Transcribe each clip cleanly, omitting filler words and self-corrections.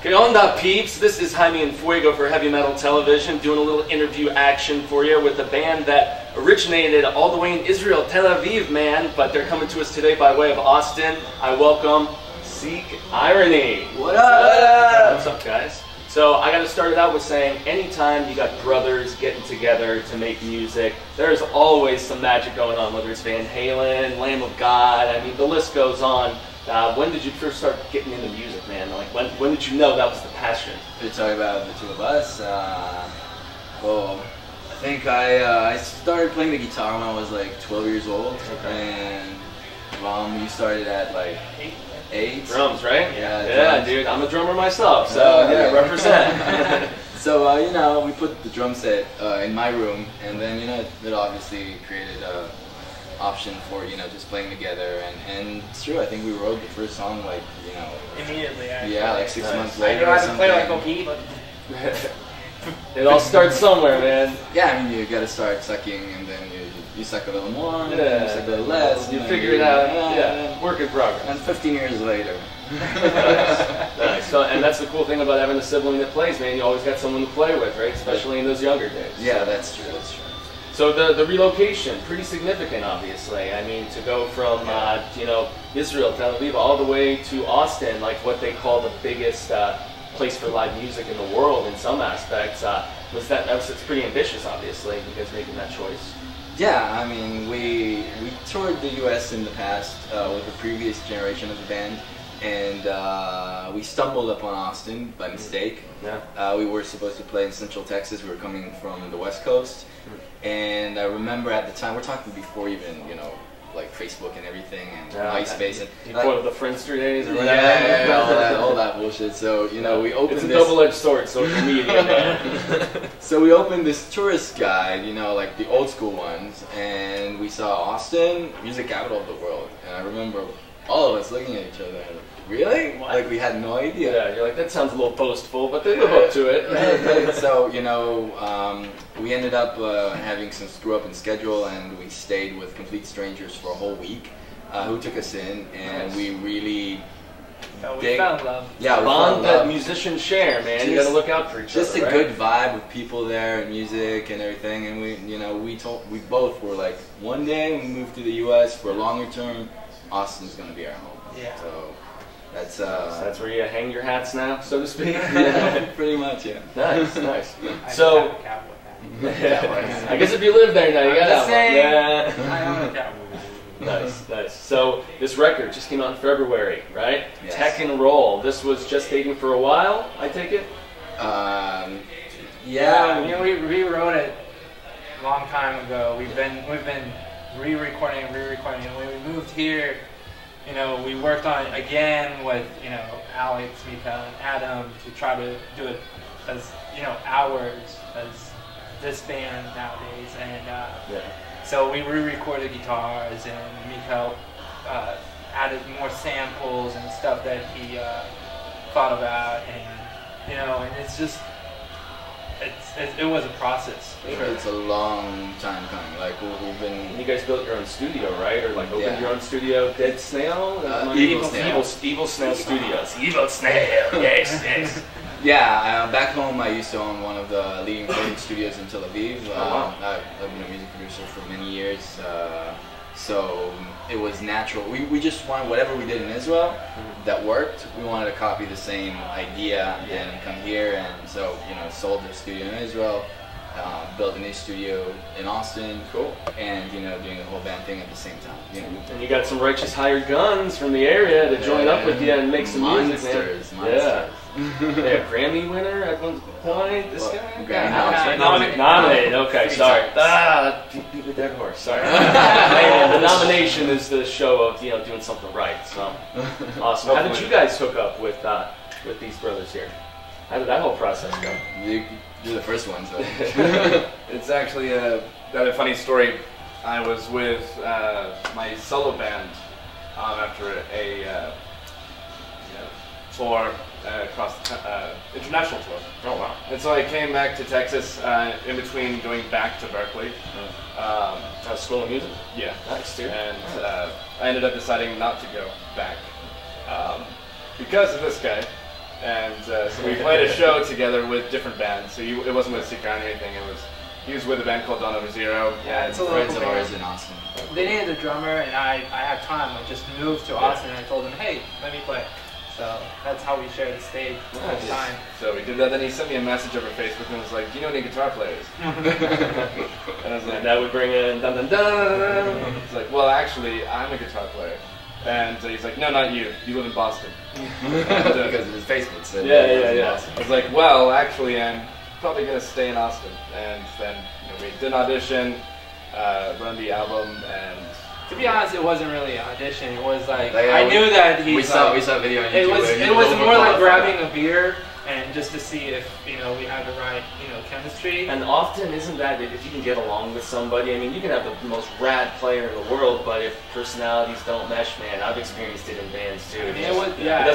¿Qué onda, peeps? This is Jaime and Fuego for Heavy Metal Television, doing a little interview action for you with a band that originated all the way in Israel, Tel Aviv, man, but they're coming to us today by way of Austin. I welcome Seek Irony. What up? What's up, guys? So I got to start it out with saying, anytime you got brothers getting together to make music, there's always some magic going on, whether it's Van Halen, Lamb of God, I mean, the list goes on. When did you first start getting into music, man? Like, when did you know that was the passion? You're talking about the two of us? Well, I think I started playing the guitar when I was like 12 years old. Okay. And you started at like 8? Drums, right? Yeah, drums. Dude, I'm a drummer myself, so yeah, represent. So, we put the drum set in my room, and then, it obviously created a option for, just playing together, and it's true, I think we wrote the first song, like, immediately, actually. Yeah, like 6 months later. I know how to play like okay, but it all starts somewhere, man. Yeah, I mean, you gotta start sucking, and then you suck a little more, you suck a little less. You figure it out, yeah, work in progress. And 15 years later. Nice. So, and that's the cool thing about having a sibling that plays, man. You always got someone to play with, right? Especially in those younger days. Yeah, that's true, that's true. So the relocation, pretty significant, obviously. I mean, to go from Israel, Tel Aviv, all the way to Austin, like what they call the biggest place for live music in the world in some aspects. It's pretty ambitious, obviously, you guys making that choice. Yeah, I mean, we toured the U.S. in the past with the previous generation of the band, and we stumbled upon Austin by mistake. Yeah. We were supposed to play in Central Texas. We were coming from the West Coast, and I remember at the time, we're talking before even, like Facebook and everything, and MySpace, and before the Friendster days, or whatever. Yeah, all that bullshit. So we opened. It's a double-edged sword, social media, man. So we opened this tourist guide, like the old school ones, and we saw Austin, music capital of the world, and I remember all of us looking at each other. Like, really? What? Like we had no idea. Yeah, you're like, that sounds a little boastful, but they live up to it. So we ended up having some screw up in schedule, and we stayed with complete strangers for a whole week, who took us in, and we really. We found love. Yeah, bond that musicians share, man. You gotta look out for each other. Just a good vibe with people there and music and everything, and we both were like, one day when we move to the U.S. for a longer term, Austin's gonna be our home. Yeah. So that's where you hang your hats now, so to speak. Yeah, pretty much. Yeah. Nice. So. I guess if you live there now, you got that one. I own a cowboy. Nice. So this record just came out in February, right? Yes. Tech and Roll. This was just dating for a while, I take it? Yeah. We wrote it a long time ago. We've been re-recording. When we moved here, we worked on it again with Alex, Mika, and Adam to try to do it as ours as this band nowadays, and so we re-recorded guitars, and Mika added more samples and stuff that he thought about, and and it's just it was a process. It's a long time coming. Like we've been. You guys built your own studio, right? Or like opened your own studio? Dead Snail? Evil Snail. Evil Snail Studios. Evil Snail. Yes. Yeah, back home I used to own one of the leading recording studios in Tel Aviv. I've been a music producer for many years, so it was natural. We just wanted whatever we did in Israel that worked. We wanted to copy the same idea and come here, and so sold the studio in Israel, built a new studio in Austin, and doing the whole band thing at the same time. And you got some righteous hired guns from the area to join up with you and make some music, man. Monsters. Yeah, Grammy winner at one point. This guy? Grammy Nominated. Okay, sorry. Beat the dead horse. Sorry. The nomination is the show of doing something right. So awesome. How did you guys hook up with these brothers here? How did that whole process go? You're the first one, so. It's actually a funny story. I was with my solo band after a tour across the international tour. Oh wow! And so I came back to Texas in between going back to Berkeley. School of Music. Yeah, nice dude. And I ended up deciding not to go back because of this guy. And so we played a show together with different bands. So it wasn't with Secret or anything. He was with a band called Dawn Over Zero. Yeah, it's a friends local of ours band. in Austin. They needed a drummer, and I had time. I just moved to Austin, and I told them, hey, let me play. So that's how we shared the stage at the time. So we did that. Then he sent me a message over Facebook and was like, "Do you know any guitar players?" And I was like, And that would bring in dun dun dun. He's like, "Well, actually, I'm a guitar player." And he's like, "No, not you. You live in Boston." Because of his Facebook said. Yeah. I was like, "Well, actually, I'm probably gonna stay in Austin." And then we did an audition, run the album, and. To be honest, it wasn't really an audition. It was like Like, I knew that he. We saw a video on YouTube. It was more like grabbing a beer and just to see if we had the right chemistry. And often isn't that if you can get along with somebody? I mean, you can have the most rad player in the world, but if personalities don't mesh, man, I've experienced it in bands too. I mean, it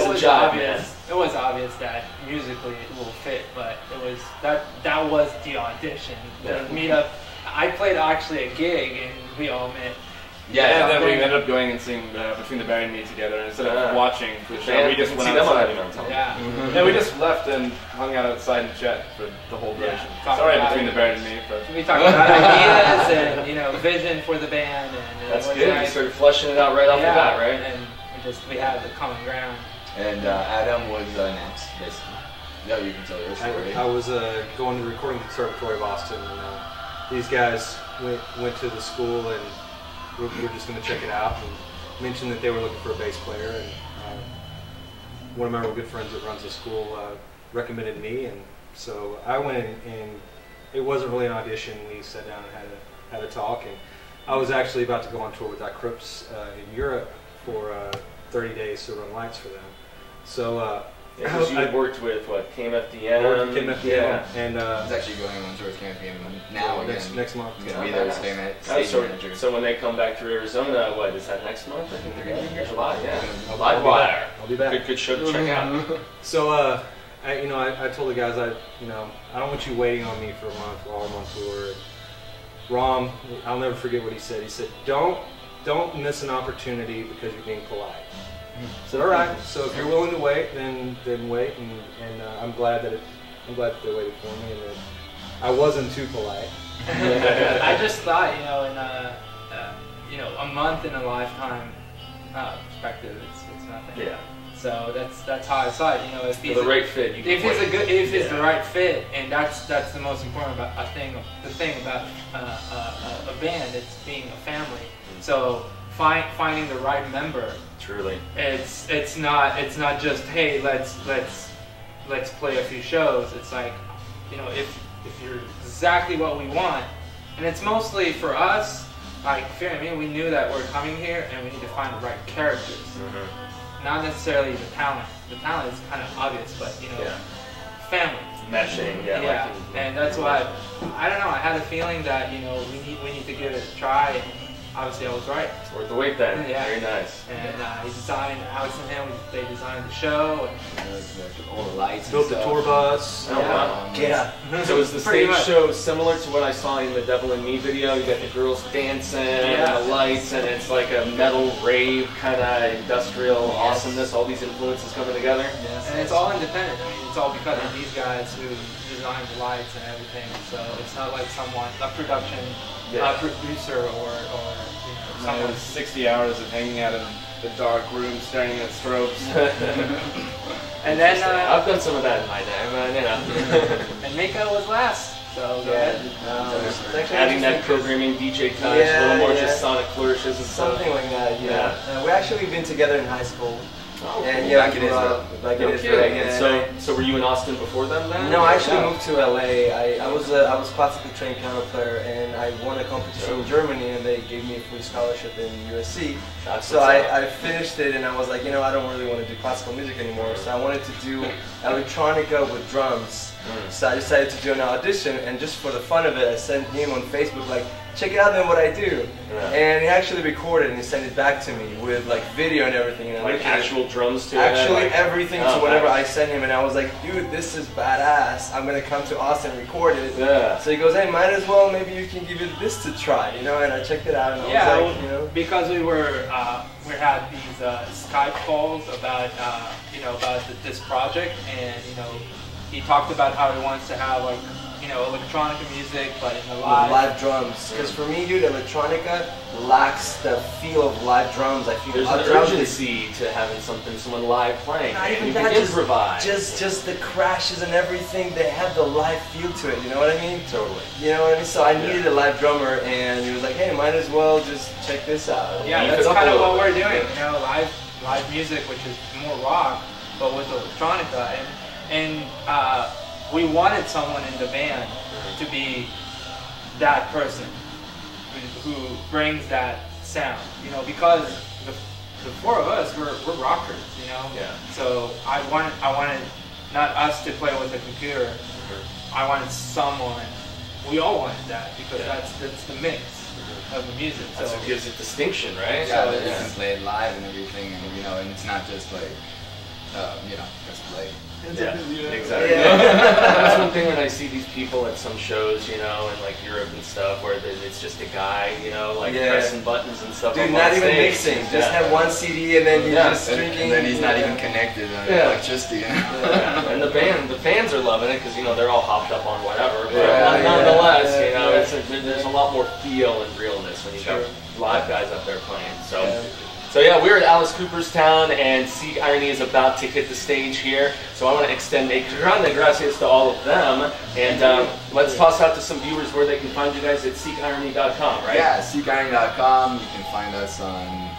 was obvious. It was obvious that musically it will fit, but it was that was the audition. The meetup. I played actually a gig and we all met. Yeah, and then we ended up going and seeing Between the Buried and Me together. And instead of watching the show, we just went outside. Yeah, we just left and hung out outside and chat for the whole duration. Sorry, Between the Buried and Me. But we talked about ideas and vision for the band. And that's good. You started flushing it out right off the bat, right? And we had the common ground. And Adam was next, basically. No, you can tell your story. I was going to the Recording Conservatory of Austin, and these guys went to the school and. We're just going to check it out, and mentioned that they were looking for a bass player, and one of my real good friends that runs the school recommended me, and so I went in, and it wasn't really an audition. We sat down and had a talk, and I was actually about to go on tour with Crips in Europe for 30 days to run lights for them. So because you had worked with KMFDM. And he's actually going on tour with KMFDM now again. Next month. He's gonna be there stage manager. So when they come back to Arizona, what is that next month? I think they're going to be here July. Yeah, I'll be back. Good show to check out. So I told the guys I don't want you waiting on me for a month while I'm on tour. Rom, I'll never forget what he said. He said, "Don't miss an opportunity because you're being polite." I said, "All right. So if you're willing to wait, then wait." And I'm glad that they waited for me, and that I wasn't too polite. I just thought, in a month in a lifetime perspective, it's nothing. Yeah. So that's how I saw it. If he's the right fit, if it's the right fit, and that's the most important the thing about a band. It's being a family. So finding the right member. Truly. It's not just, hey, let's play a few shows. It's like, if you're exactly what we want, and it's mostly for us, like Fear and Me, we knew that we're coming here and we need to find the right characters. Not necessarily the talent. The talent is kind of obvious, but family. Meshing, and that's why I don't know. I had a feeling that we need to give it a try. And obviously, I was right. It's worth the wait then. Yeah. Very nice. And he designed, Alex and him, they designed the show. And all the lights. Built the tour bus. Oh, wow. Yeah. So is the stage show similar to what I saw in the Devil in Me video? You got the girls dancing and the lights, and it's like a metal rave kind of industrial awesomeness. All these influences coming together. Yes. And it's all independent. I mean, it's all because of these guys who designed the lights and everything. So it's not like a production producer or someone 60 hours of hanging out in the dark room staring at strobes. And then I've done some of that in my day, but and Mika was last. So adding that programming DJ touch, a little more just sonic flourishes and something like that. Yeah. We actually been together in high school. Oh, and cool. back in Israel. Back in Israel. Yeah. So were you in Austin before then? No, I actually moved to LA. I was classically trained piano player, and I won a competition in Germany, and they gave me a free scholarship in USC. So I finished it, and I was like, I don't really want to do classical music anymore. So I wanted to do electronica with drums. So I decided to do an audition, and just for the fun of it, I sent him on Facebook like, check it out then what I do. And he actually recorded and he sent it back to me with like video and everything. And like actual drums to actually everything to whatever I sent him, and I was like, dude, this is badass. I'm gonna come to Austin and record it. So he goes, hey, might as well, maybe you can give it this to try, And I checked it out, and I was like, because we were we had these Skype calls about about this project, and he talked about how he wants to have like electronica music, but in the live drums. Because for me, dude, electronica lacks the feel of live drums. I feel there's an urgency to having someone live playing. Not even you that, can improvise. Just the crashes and everything. They have the live feel to it. You know what I mean? Totally. You know what I mean? So I needed a live drummer, and he was like, "Hey, might as well just check this out." Yeah, that's kind of what we're doing. Live music, which is more rock, but with electronica, and we wanted someone in the band to be that person who brings that sound, because the four of us we're rockers, Yeah. So I wanted not us to play with the computer. I wanted someone. We all wanted that because that's the mix of the music. That's what gives it distinction, right? Yeah, you can play it live and everything, and it's not just like just play. Yeah, exactly. Yeah. That's one thing when I see these people at some shows, in like Europe and stuff, where it's just a guy, pressing buttons and stuff. Dude, not even mixing. Just have one CD and then you're just drinking. And then he's not even connected on electricity. And the fans are loving it because they're all hopped up on whatever. But nonetheless, there's a lot more feel and realness when you got live guys up there playing. So yeah, we're at Alice Cooperstown, and Seek Irony is about to hit the stage here. So I want to extend a grande gracias to all of them, and let's toss out to some viewers where they can find you guys at seekirony.com, right? Yeah, seekirony.com. You can find us on,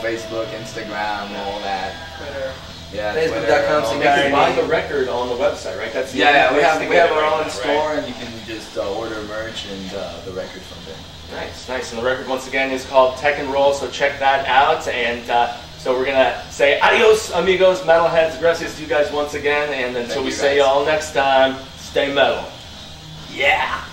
Facebook, Instagram, all that. Twitter. Yeah, Facebook.com. You can buy the record on the website, right? That's we have our own store, and you can just order merch and the record from there. Nice. And the record, once again, is called Tech and Roll, so check that out. And so we're going to say adios, amigos, metalheads. Gracias to you guys once again. And until we say y'all next time, stay metal. Yeah.